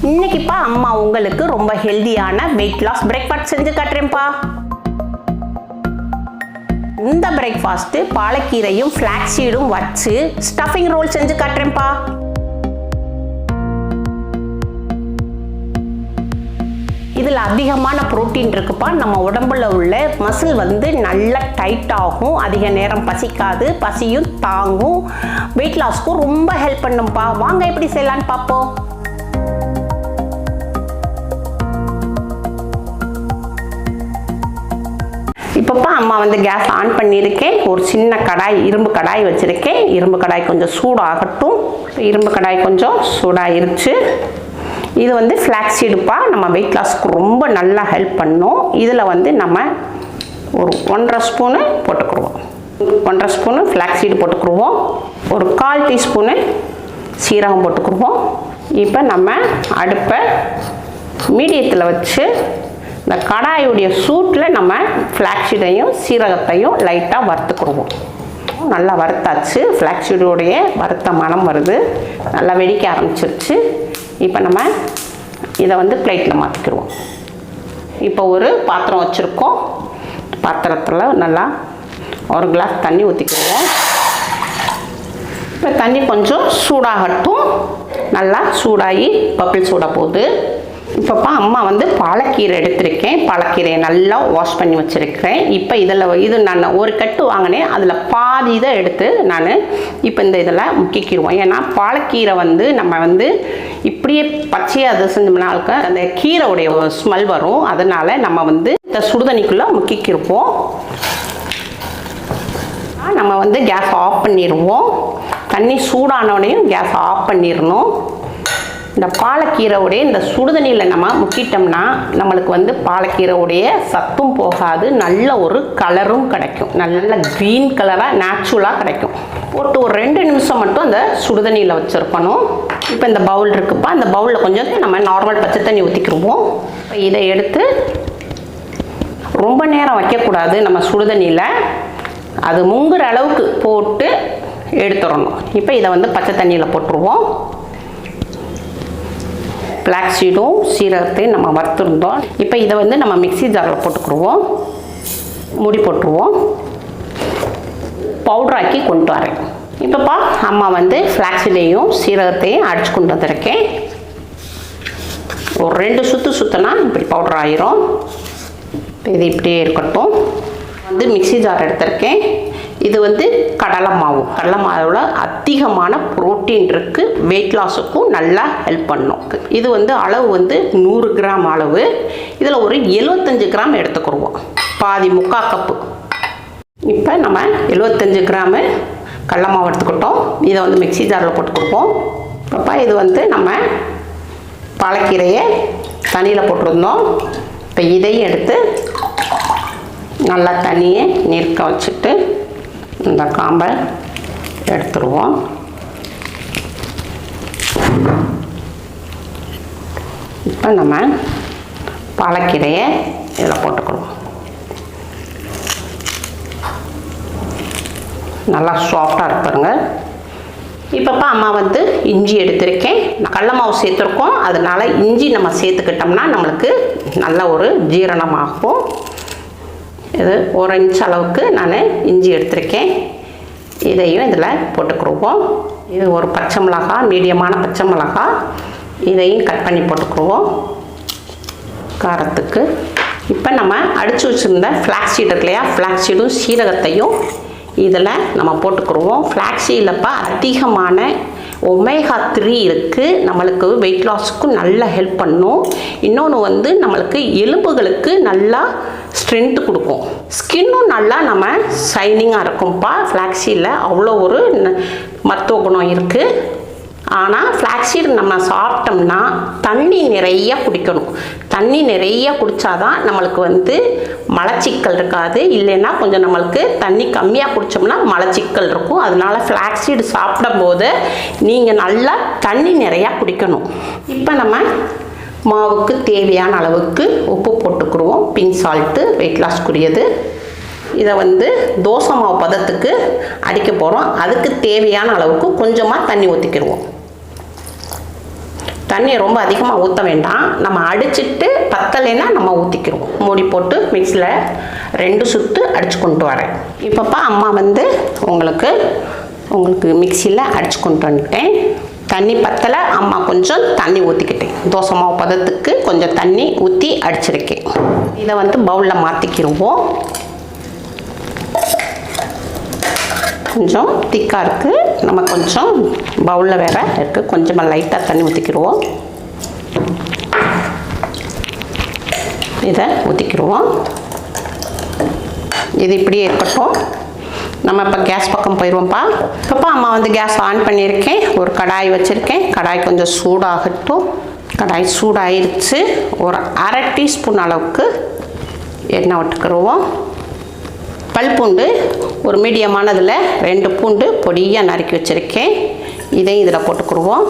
இன்னைக்குப்பா அம்மா உங்களுக்கு ரொம்ப ஹெல்தியான வெயிட் லாஸ் பிரேக்ஃபாஸ்ட் செஞ்சு காட்டுறேன்ப்பா. இந்த பிரேக்ஃபாஸ்ட் பாலக்கீரையும் ஃபிளாக்ஸ் சீடும் வச்சு ஸ்டஃபிங் ரோல் செஞ்சு காட்டுறேன்ப்பா. இதில் அதிகமான புரோட்டீன் இருக்குப்பா. நம்ம உடம்புல உள்ள மசில் வந்து நல்லா டைட் ஆகும், அதிக நேரம் பசிக்காது, பசியும் தாங்கும், வெயிட் லாஸ்க்கும் ரொம்ப ஹெல்ப் பண்ணும்ப்பா. வாங்க எப்படி செய்யலான்னு பார்ப்போம். இப்போப்பா அம்மா வந்து கேஸ் ஆன் பண்ணியிருக்கேன். ஒரு சின்ன கடாய், இரும்பு கடாய் வச்சுருக்கேன். இரும்பு கடாய் கொஞ்சம் சூடாகட்டும். இரும்பு கடாய் கொஞ்சம் சூடாகிருச்சு. இது வந்து ஃப்ளாக்ஸ் சீடுப்பா. நம்ம வெயிட் லாஸ்க்கு ரொம்ப நல்லா ஹெல்ப் பண்ணும். இதில் வந்து நம்ம ஒரு 1.5 ஸ்பூனு போட்டுக்குருவோம். 1.5 ஸ்பூனு ஃப்ளாக்ஸ் சீடு போட்டுக்குருவோம். ஒரு 1/4 டீஸ்பூனு சீரகம் போட்டுக்குருவோம். இப்போ நம்ம அடுப்பை மீடியத்தில் வச்சு இந்த கடாயுடைய சூட்டில் நம்ம ஃப்ளாக்ஸ் சீடையும் சீரகத்தையும் லைட்டாக வறுத்துக்குருவோம். நல்லா வறுத்தாச்சு. ஃப்ளாக்ஸ் சீடோடைய வறுத்த மணம் வருது, நல்லா வெடிக்க ஆரம்பிச்சிருச்சு. இப்போ நம்ம இதை வந்து பிளேட்டில் மாற்றிக்கிடுவோம். இப்போ ஒரு பாத்திரம் வச்சுருக்கோம். பாத்திரத்தில் நல்லா 1 கிளாஸ் தண்ணி ஊற்றிக்கிடுவோம். இப்போ தண்ணி கொஞ்சம் சூடாகட்டும். நல்லா சூடாகி பப்பிள் சூட போகுது. இப்போப்பா அம்மா வந்து பாலக்கீரை எடுத்திருக்கேன். பாலக்கீரையை நல்லா வாஷ் பண்ணி வச்சுருக்கிறேன். இப்போ இது நான் ஒரு கட்டு வாங்கினேன், அதில் பாதி இதை எடுத்து நான் இப்போ இந்த இதில் முக்கிக்கிடுவோம். ஏன்னா பாலக்கீரை வந்து நம்ம வந்து இப்படியே பச்சையாக அது செஞ்சோம்னாலுக்கு அந்த கீரையுடைய ஸ்மெல் வரும். அதனால் நம்ம வந்து இந்த சுடுதண்ணிக்குள்ளே முக்கிக்கிருப்போம். நம்ம வந்து கேஸ் ஆஃப் பண்ணிடுவோம். தண்ணி சூடானோடையும் கேஸ் ஆஃப் பண்ணிடணும். இந்த பாலக்கீரைவுடைய இந்த சுடுதண்ணியில் நம்ம முக்கிட்டோம்னா நம்மளுக்கு வந்து பாலக்கீரைவுடைய சத்தும் போகாது, நல்ல ஒரு கலரும் கிடைக்கும். நல்ல க்ரீன் கலராக நேச்சுரலாக கிடைக்கும். போட்டு ஒரு 2 நிமிஷம் மட்டும் அந்த சுடுதண்ணியில் வச்சுருக்கணும். இப்போ இந்த பவுல் இருக்குப்பா, அந்த பவுலில் கொஞ்சம் நம்ம நார்மல் பச்சை தண்ணி ஊற்றிக்கிடுவோம். இப்போ இதை எடுத்து ரொம்ப நேரம் வைக்கக்கூடாது. நம்ம சுடுதண்ணியில் அது முங்குற அளவுக்கு போட்டு எடுத்துடணும். இப்போ இதை வந்து பச்சை தண்ணியில் போட்டுருவோம். ஃப்ளாக்ஸ் சீடும் சீரகத்தையும் நம்ம வறுத்துருந்தோம். இப்போ இதை வந்து நம்ம மிக்ஸி ஜாரில் போட்டுக்குருவோம். மூடி போட்டுருவோம். பவுடராக்கி கொண்டு வரேன். இப்போப்பா அம்மா வந்து ஃப்ளாக்ஸ் சீடையும் சீரகத்தையும் அடித்து கொண்டு வந்திருக்கேன். ஒரு 2 சுற்று சுற்றினா இப்படி பவுடர் ஆயிரும். இது இப்படியே இருக்கட்டும். வந்து மிக்ஸி ஜார் எடுத்திருக்கேன். இது வந்து கடலை மாவில் அதிகமான புரோட்டீன் இருக்குது. வெயிட் லாஸுக்கும் நல்லா ஹெல்ப் பண்ணும். இது வந்து அளவு வந்து 100 கிராம் அளவு. இதில் ஒரு 75 கிராம் எடுத்துக்கிடுவோம், பாதி 3/4 கப்பு. இப்போ நம்ம 75 கிராமு கடலை மாவு எடுத்துக்கிட்டோம். இதை வந்து மிக்ஸி ஜாரில் போட்டுக்கிடுவோம். அப்போ இது வந்து நம்ம பாலக்கீரையை தண்ணியில் போட்டிருந்தோம். இப்போ இதையும் எடுத்து நல்லா தண்ணியை நீர்க்க வச்சுட்டு இந்த காம்பை எடுத்துருவோம். இப்போ நம்ம பாலக்கீரையை இதில் போட்டுக்கிறோம். நல்லா சாஃப்டாக இருப்பாருங்க. இப்போப்பா அம்மா வந்து இஞ்சி எடுத்திருக்கேன். கடலை மாவு சேர்த்துருக்கோம், அதனால் இஞ்சி நம்ம சேர்த்துக்கிட்டோம்னா நம்மளுக்கு நல்ல ஒரு ஜீரணமாகும். இது 1 இன்ச் அளவுக்கு நான் இஞ்சி எடுத்திருக்கேன். இதையும் இதில் போட்டுக்குருவோம். இது ஒரு பச்சை மிளகாய், மீடியமான பச்சை மிளகாய், இதையும் கட் பண்ணி போட்டுக்குருவோம் காரத்துக்கு. இப்போ நம்ம அடித்து வச்சுருந்த ஃப்ளாக்ஸ் சீட் இருக்கு இல்லையா, ஃப்ளாக்ஸ் சீடும் சீரகத்தையும் இதில் நம்ம போட்டுக்குருவோம். ஃப்ளாக்ஸ் சீடில்ப்பா அதிகமான ஒமேகா 3 இருக்குது. நம்மளுக்கு வெயிட் லாஸுக்கும் நல்லா ஹெல்ப் பண்ணும். இன்னொன்று வந்து நம்மளுக்கு எலும்புகளுக்கு நல்லா ஸ்ட்ரென்த்து கொடுக்கும். ஸ்கின்னும் நல்லா நம்ம ஷைனிங்காக இருக்கும்ப்பா. ஃப்ளாக்ஸ் சீடில் அவ்வளோ ஒரு மருத்துவ குணம் இருக்குது. ஆனால் ஃப்ளாக்ஸ் சீடு நம்ம சாப்பிட்டோம்னா தண்ணி நிறைய குடிக்கணும். தண்ணி நிறைய குடித்தாதான் நம்மளுக்கு வந்து மலச்சிக்கல் இருக்காது. இல்லைன்னா கொஞ்சம் நம்மளுக்கு தண்ணி கம்மியாக குடித்தோம்னா மலச்சிக்கல் இருக்கும். அதனால ஃப்ளாக்ஸ் சீடு சாப்பிடும்போது நீங்கள் நல்லா தண்ணி நிறையா குடிக்கணும். இப்போ நம்ம மாவுக்கு தேவையான அளவுக்கு உப்பு போட்டுக்குருவோம். பிங்க் சால்ட்டு வெயிட் லாஸ்க்குரியது. இதை வந்து தோசை மாவு பதத்துக்கு அடிக்க போகிறோம். அதுக்கு தேவையான அளவுக்கு கொஞ்சமாக தண்ணி ஊற்றிக்கிடுவோம். தண்ணி ரொம்ப அதிகமாக ஊற்ற வேண்டாம். நம்ம அடிச்சுட்டு பத்தலைன்னா நம்ம ஊற்றிக்கிறோம். மூடி போட்டு மிக்ஸியில் 2 சுற்று அடித்து கொண்டு வரேன். இப்போப்பா அம்மா வந்து உங்களுக்கு மிக்ஸியில் அடித்து கொண்டு வந்துட்டேன். தண்ணி பத்தலை, அம்மா கொஞ்சம் தண்ணி ஊற்றிக்கிட்டேன். தோசை மாவு பதத்துக்கு கொஞ்சம் தண்ணி ஊற்றி அடிச்சிருக்கேன். இதை வந்து பவுலில் மாற்றிக்கிடுவோம். கொஞ்சம் திக்காக இருக்குது, நம்ம கொஞ்சம் பவுலில் வேறு இருக்குது, கொஞ்சமாக லைட்டாக தண்ணி ஊற்றிக்கிடுவோம். இதை ஊற்றிக்கிடுவோம். இது இப்படியே இருக்கட்டும். நம்ம இப்போ கேஸ் பக்கம் போயிடுவோம்ப்பா. இப்போப்பா அம்மா வந்து கேஸ் ஆன் பண்ணியிருக்கேன். ஒரு கடாய் வச்சுருக்கேன். கடாய் கொஞ்சம் சூடாகட்டும். கடாய் சூடாயிருச்சு. ஒரு 1/2 டீஸ்பூன் அளவுக்கு எண்ணெய் விட்டுக்கிடுவோம். பூண்டு ஒரு மீடியமானதில் 2 பூண்டு பொடியாக நறுக்கி வச்சுருக்கேன். இதையும் இதில் போட்டுக்கிடுவோம்.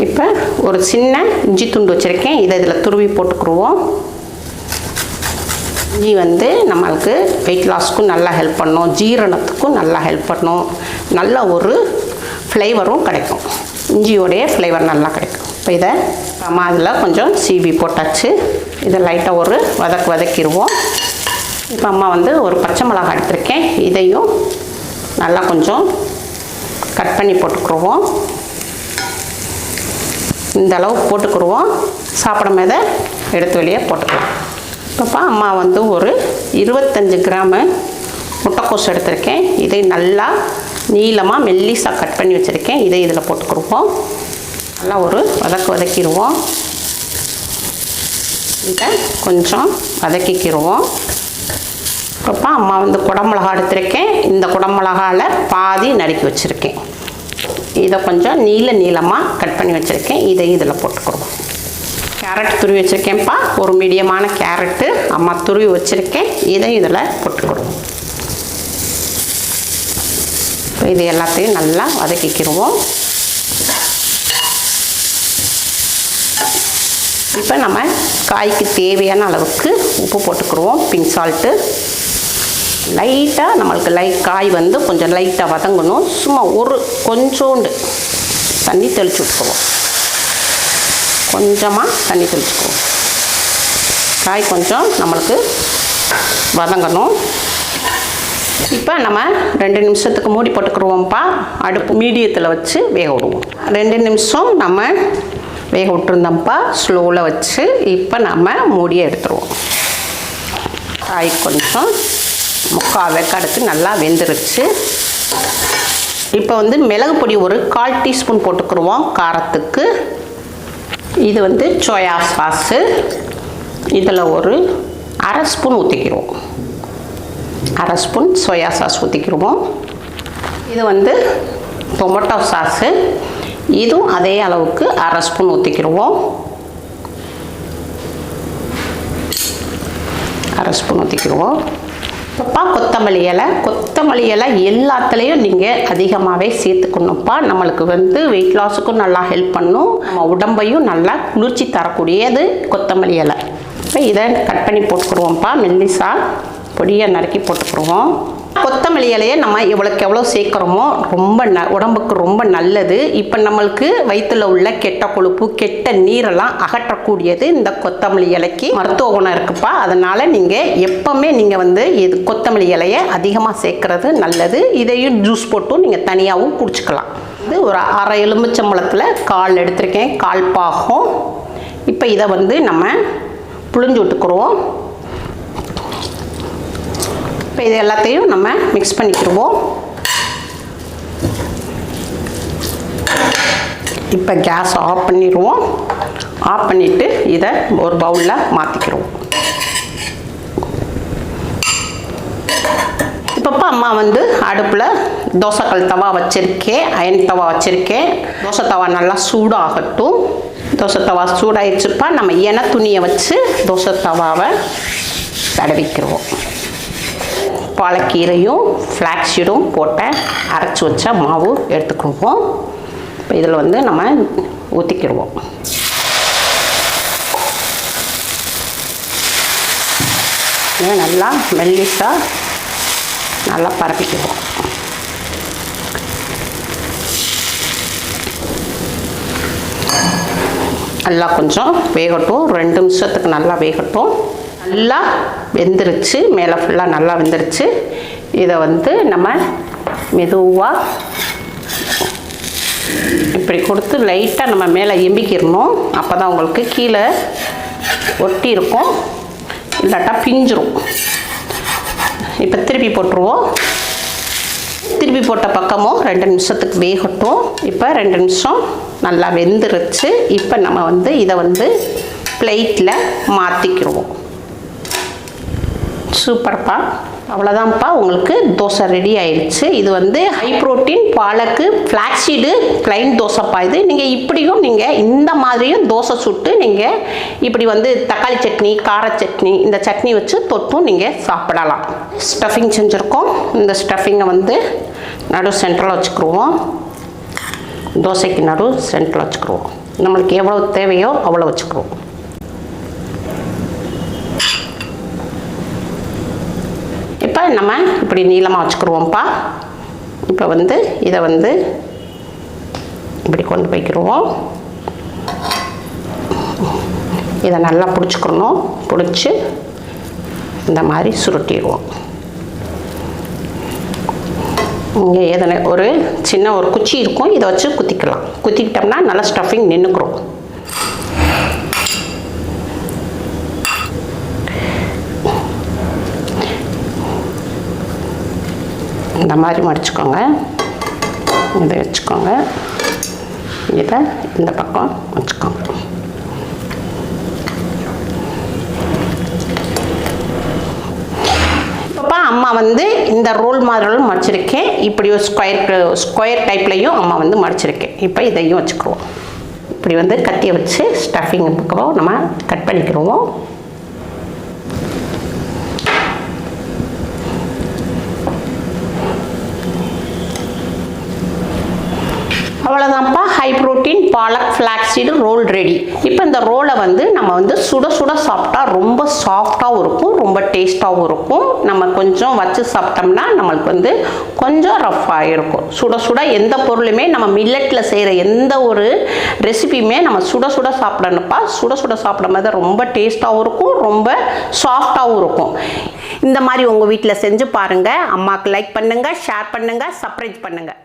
இப்போ ஒரு சின்ன இஞ்சி துண்டு வச்சுருக்கேன். இதை இதில் துருவி போட்டுக்கிடுவோம். இஞ்சி வந்து நம்மளுக்கு வெயிட் லாஸ்க்கும் நல்லா ஹெல்ப் பண்ணும், ஜீரணத்துக்கும் நல்லா ஹெல்ப் பண்ணும், நல்ல ஒரு ஃப்ளேவரும் கிடைக்கும். இஞ்சியோடைய ஃப்ளேவர் நல்லா கிடைக்கும். இப்போ இதை நம்ம அதில் கொஞ்சம் சீவி போட்டாச்சு. இதை லைட்டாக ஒரு வதக்கிடுவோம். இப்போ அம்மா வந்து ஒரு பச்சை மிளகாய் எடுத்திருக்கேன். இதையும் நல்லா கொஞ்சம் கட் பண்ணி போட்டுக்கிடுவோம். இந்த அளவு போட்டுக்கிடுவோம். சாப்பிடும் போது எடுத்து வெளியே போட்டுக்கலாம். இப்போப்பா அம்மா வந்து ஒரு 25 கிராமு முட்டைக்கோஸ் எடுத்திருக்கேன். இதை நல்லா நீளமாக மெல்லிசாக கட் பண்ணி வச்சுருக்கேன். இதை இதில் போட்டுக்கிடுவோம். நல்லா ஒரு வதக்கிடுவோம். இதை கொஞ்சம் வதக்கிக்கிடுவோம். இப்போப்பா அம்மா வந்து குடமிளகா எடுத்திருக்கேன். இந்த குடமிளகாவில் பாதி நறுக்கி வச்சுருக்கேன். இதை கொஞ்சம் நீளமாக கட் பண்ணி வச்சுருக்கேன். இதை இதில் போட்டுக்கிடுவோம். கேரட் துருவி வச்சுருக்கேன்ப்பா. ஒரு மீடியமான கேரட்டு அம்மா துருவி வச்சுருக்கேன். இதை இதில் போட்டுக்கிடுவோம். இப்போ இது எல்லாத்தையும் நல்லா வதக்கிக்கிடுவோம். இப்போ நம்ம காய்க்கு தேவையான அளவுக்கு உப்பு போட்டுக்கிடுவோம். பிங்க் சால்ட்டு லைட்டாக நம்மளுக்கு காய் வந்து கொஞ்சம் லைட்டாக வதங்கணும். சும்மா கொஞ்சோண்டு தண்ணி தெளித்து விட்டுக்குவோம். கொஞ்சமாக தண்ணி தெளிச்சுக்குவோம். காய் கொஞ்சம் நம்மளுக்கு வதங்கணும். இப்போ நம்ம 2 நிமிஷத்துக்கு மூடி போட்டுக்கிடுவோம்ப்பா. அடுப்பு மீடியத்தில் வச்சு வேக விடுவோம். 2 நிமிஷம் நம்ம வேக விட்டுருந்தோம்ப்பா ஸ்லோவில் வச்சு. இப்போ நம்ம மூடியை எடுத்துருவோம். காய் கொஞ்சம் 3/4 வேக்காடுக்கு நல்லா வெந்துருச்சு. இப்போ வந்து மிளகு பொடி ஒரு 1/4 டீஸ்பூன் போட்டுக்கிடுவோம் காரத்துக்கு. இது வந்து சோயா சாஸு. இதில் ஒரு 1/2 ஸ்பூன் ஊற்றிக்கிடுவோம். 1/2 ஸ்பூன் சோயா சாஸ் ஊற்றிக்கிடுவோம். இது வந்து டொமேட்டோ சாஸு. இதுவும் அதே அளவுக்கு 1/2 ஸ்பூன் ஊற்றிக்கிடுவோம். 1/2 ஸ்பூன் ஊற்றிக்கிடுவோம். இப்போப்பா கொத்தமல்லி இலை எல்லாத்துலேயும் நீங்கள் அதிகமாகவே சேர்த்துக்கணும்ப்பா. நம்மளுக்கு வந்து வெயிட் லாஸுக்கும் நல்லா ஹெல்ப் பண்ணும், நம்ம உடம்பையும் நல்லா குளிர்ச்சி தரக்கூடியது கொத்தமல்லி இலை. இப்போ இதை கட் பண்ணி போட்டுக்கிடுவோம்ப்பா. மெல்லிசா பொடியாக நறுக்கி போட்டுக்கிடுவோம். கொத்தமல்லி இலையை நம்ம எவ்வளோக்கு எவ்வளோ சேர்க்குறோமோ உடம்புக்கு ரொம்ப நல்லது. இப்போ நம்மளுக்கு வயிற்றில் உள்ள கெட்ட கொழுப்பு கெட்ட நீரெல்லாம் அகற்றக்கூடியது இந்த கொத்தமல்லி இலைக்கு மருத்துவ குணம் இருக்குப்பா. அதனால் நீங்கள் எப்போவுமே நீங்கள் வந்து கொத்தமல்லி இலையை அதிகமாக சேர்க்குறது நல்லது. இதையும் ஜூஸ் போட்டும் நீங்கள் தனியாகவும் குடிச்சிக்கலாம். இது ஒரு 1/2 எலுமிச்சம்பழத்தில் 1/4 எடுத்திருக்கேன், 1/4 பாகம். இப்போ இதை வந்து நம்ம புழிஞ்சு விட்டுக்குருவோம். இப்போ இது எல்லாத்தையும் நம்ம மிக்ஸ் பண்ணிக்கிடுவோம். இப்போ கேஸ் ஆஃப் பண்ணிடுவோம். ஆஃப் பண்ணிவிட்டு இதை ஒரு பவுலில் மாற்றிக்கிடுவோம். இப்போப்பா அம்மா வந்து அடுப்பில் தோசைக்கல் தவா வச்சுருக்கேன், அயன் தவா வச்சுருக்கேன். தோசை தவா நல்லா சூடாகட்டும். தோசை தவா சூடாயிடுச்சுப்பா. நம்ம எண்ணெய் துணியை வச்சு தோசை தவாவை தடவிக்கிடுவோம். பாலக்கீரையும் ஃப்ளாக்ஸ் சீடும் போட்ட அரைச்சி வச்ச மாவு எடுத்துக்கிடுவோம். இப்போ இதில் வந்து நம்ம ஊற்றிக்கிடுவோம். நல்லா மெல்லிசாக நல்லா பரப்பிக்கிடுவோம். நல்லா கொஞ்சம் வேகட்டும், 2 நிமிஷத்துக்கு நல்லா வேகட்டும். நல்லா வெந்துருச்சு, மேலே ஃபுல்லாக நல்லா வெந்துருச்சு. இதை வந்து நம்ம மெதுவாக இப்படி கொடுத்து லைட்டாக நம்ம மேலே எம்பிக்கிடணும். அப்போ தான் உங்களுக்கு கீழே ஒட்டி இருக்கும், இல்லாட்டா பிஞ்சிரும். இப்போ திருப்பி போட்டுருவோம். திருப்பி போட்ட பக்கமும் 2 நிமிஷத்துக்கு வேகட்டும். இப்போ 2 நிமிஷம் நல்லா வெந்துருச்சு. இப்போ நம்ம வந்து இதை வந்து பிளேட்டில் மாற்றிக்கிடுவோம். சூப்பர்ப்பா, அவ்வளோதான்ப்பா, உங்களுக்கு தோசை ரெடி ஆயிடுச்சு. இது வந்து ஹை ப்ரோட்டீன் பாலக்கு ஃப்ளாக்ஸீடு ப்ளைன் தோசைப்பா. இது நீங்கள் இப்படியும் நீங்கள் இந்த மாதிரியும் தோசை சுட்டு நீங்கள் இப்படி வந்து தக்காளி சட்னி, கார சட்னி, இந்த சட்னி வச்சு தொட்டும் நீங்கள் சாப்பிடலாம். ஸ்டஃபிங் செஞ்சுருக்கோம். இந்த ஸ்டஃபிங்கை வந்து நடு சென்டரில் வச்சுக்கிடுவோம். தோசைக்கு நடு சென்டரில் வச்சுக்கிடுவோம். நம்மளுக்கு எவ்வளோ தேவையோ அவ்வளோ வச்சுக்கிடுவோம். இப்போ நம்ம இப்படி நீளமாக வச்சுக்கிடுவோம்ப்பா. இப்போ வந்து இதை வந்து இப்படி கொண்டு போய்க்கிடுவோம். இதை நல்லா பிடிச்சிக்கணும். பிடிச்சி இந்த மாதிரி சுருட்டிடுவோம். இங்கே எதனா ஒரு சின்ன ஒரு குச்சி இருக்கும், இதை வச்சு குத்திக்கலாம். குத்திக்கிட்டோம்னா நல்லா ஸ்டஃபிங் நின்றுக்கிறோம். இந்த மாதிரி மடிச்சுக்கோங்க. இதை வச்சுக்கோங்க, இதை இந்த பக்கம் வச்சுக்கோங்க. இப்போப்பா அம்மா வந்து இந்த ரோல் மாதிரிலும் மடிச்சிருக்கேன். இப்படி ஒரு ஸ்கொயர் டைப்லையும் அம்மா வந்து மடிச்சிருக்கேன். இப்போ இதையும் வச்சுக்கிடுவோம். இப்படி வந்து கத்தியை வச்சு ஸ்டஃபிங் பக்கம் நம்ம கட் பண்ணிக்கிடுவோம். அவ்வளோதான்ப்பா, high protein palak flaxseed roll ready. இப்போ இந்த ரோலை வந்து நம்ம வந்து சுட சுட சாப்பிட்டா ரொம்ப சாஃப்டாகவும் இருக்கும், ரொம்ப டேஸ்ட்டாகவும் இருக்கும். நம்ம கொஞ்சம் வச்சு சாப்பிட்டோம்னா நம்மளுக்கு வந்து கொஞ்சம் ரஃப்பாக இருக்கும். சுட சுட எந்த பொருளுமே நம்ம மில்லட்டில் செய்கிற எந்த ஒரு ரெசிபியுமே நம்ம சுட சுட சாப்பிடணும்ப்பா. சுட சுட சாப்பிடும் போது ரொம்ப டேஸ்ட்டாகவும் இருக்கும், ரொம்ப சாஃப்டாகவும் இருக்கும். இந்த மாதிரி உங்கள் வீட்டில் செஞ்சு பாருங்கள். அம்மாவுக்கு லைக் பண்ணுங்கள், ஷேர் பண்ணுங்கள், சப்ஸ்கிரைப் பண்ணுங்கள்.